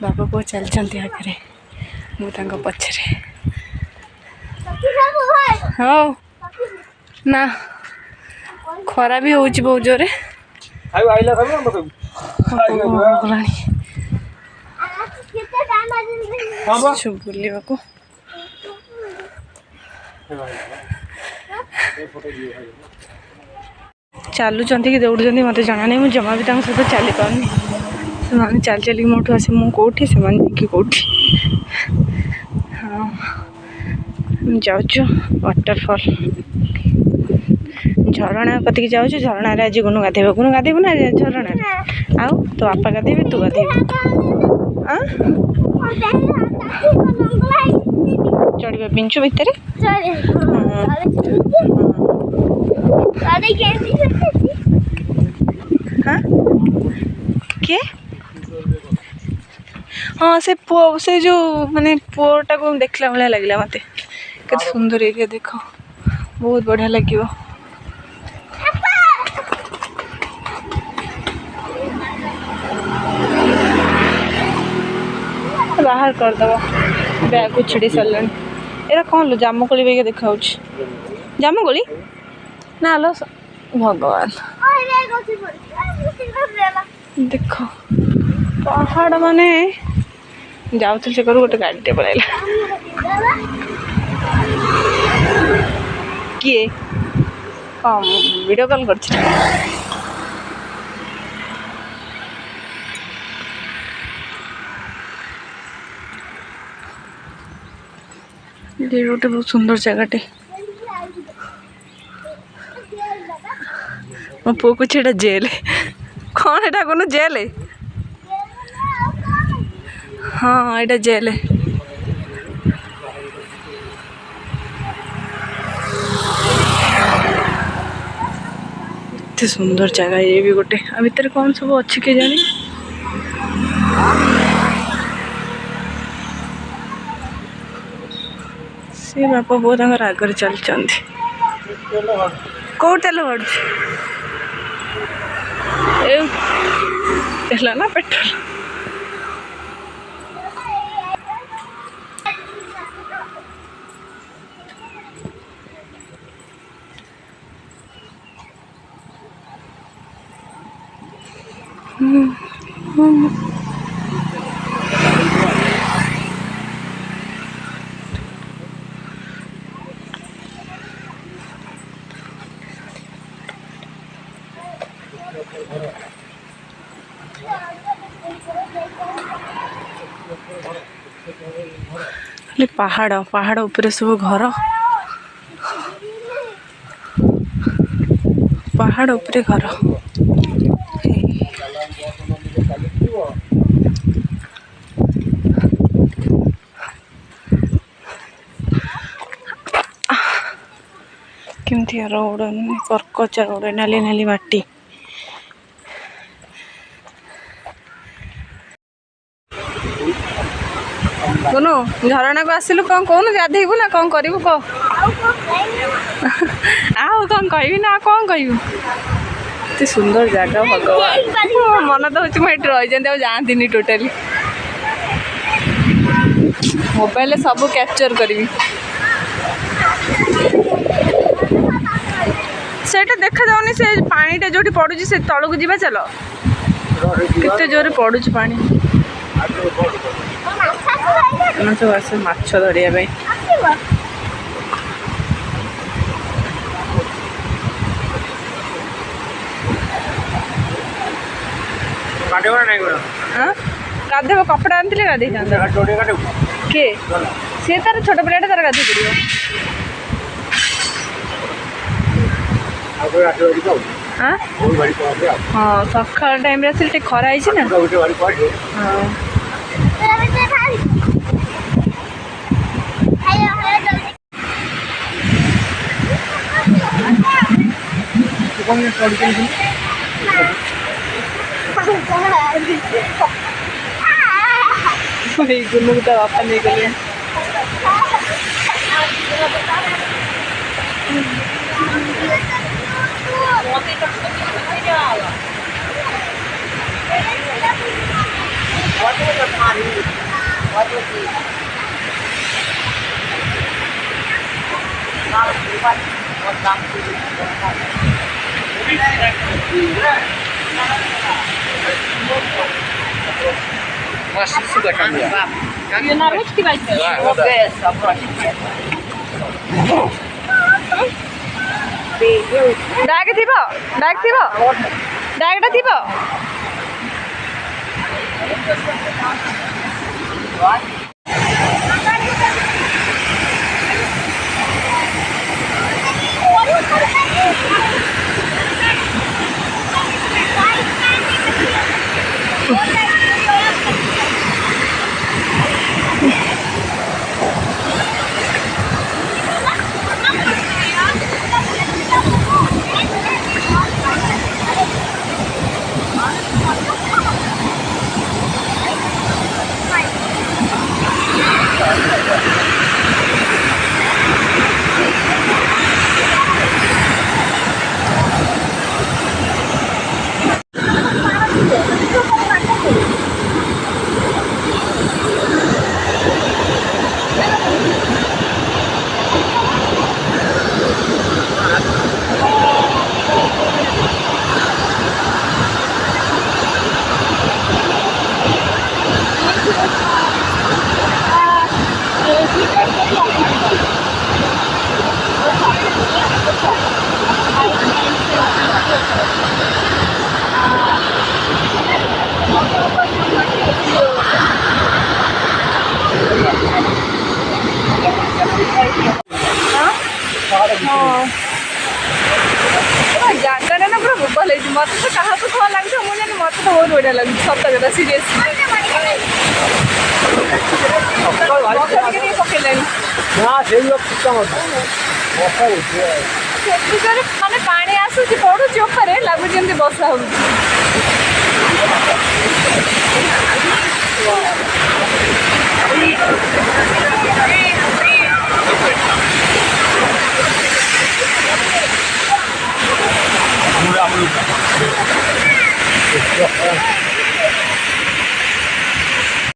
बाबा पुआ चलते आगे मुझे पछरे हाँ ना खरा भी हो बहुत जोरे बुलवा को चलुंट कि दौड़ मत जाना नहीं मुझे जमा भी सहित चली पारनी से चल चल मोटू आसे मुझे से कौटी हाँ जाऊँ वाटरफॉल झरणा कतिक जाऊँ झरणा आज गुनु गाधेबू ना झरणा आउ तो बापा गाधेबे तू गाधेबू चढ़ा पिंचु भितर किए हाँ से पुआ से जो माने पुआटा को देखला भाया लगे मत के सुंदर एरिया देख बहुत बढ़िया लगे बाहर करदब बैग को छिड़ी सारे एरा कौन लो जामुकोली बेगे देखा जामुकोली ना लो भगवान देख पहाड़ माने जाऊ से करू गोटे गाड़ी पड़ेगा किए हाँ वीडियो कॉल कर गोटे बहुत सुंदर जगह मो पु को छेड़ा जेल कौन एटा कौन जेल है हाँ एटा जेल है इतने सुंदर जगह ये भी गोटे आ भितर कौन सब अच्छी के जानी से बापा बहुत आगे चलते कौ तेल बढ़ तेल ना पेट्रोल पहाड़ पहाड़ ऊपर सब घर पहाड़ ऊपर घर केमती रोड कर्कचा रोड नाली नाली माटी बोनो झरणा को आसिलु कौन कौन गाधेबू ना कौन करू कह आउ कौन कह ना कौन कहते सुंदर जगह भगवान मन तो हूँ मुझे रही जाती टोटाली मोबाइल सब कैप्चर करी सेटा देखा जाऊनी से पानीटा जो पड़ू से तलू जावा चल केते जोरे पड़ू पानी सब आस माछ धरिया गाधेब कपड़ा आनी गाधे किए सी तार छोट पिलाटा तार गाधे पड़ो हाँ सका टाइम आस खरा है ना हाँ गुनु तो बापा नहीं गले Masih sudah kami ya. Na rústica vai ter. Bag থিব ব্যাগ থিব ব্যাগটা থিব ଜାଗାଟା ନା ପୁରା ଭଲ ହେଇଛି ମତେ ତ କାହାକୁ କ'ଣ ଲାଗୁଥିବ ମୁଁ ଜାଣି ମତେ ତ ବହୁତ ବଢ଼ିଆ ଲାଗୁଛି ସତ କଥା ସିରିୟସ୍ ପକେଇଲାଣି ସେଠିକାରେ ମାନେ ପାଣି ଆସୁଛି ପଡ଼ୁଛି ଉପରେ ଲାଗୁଛି ଯେମିତି ବର୍ଷା ହେଉଛି Amul.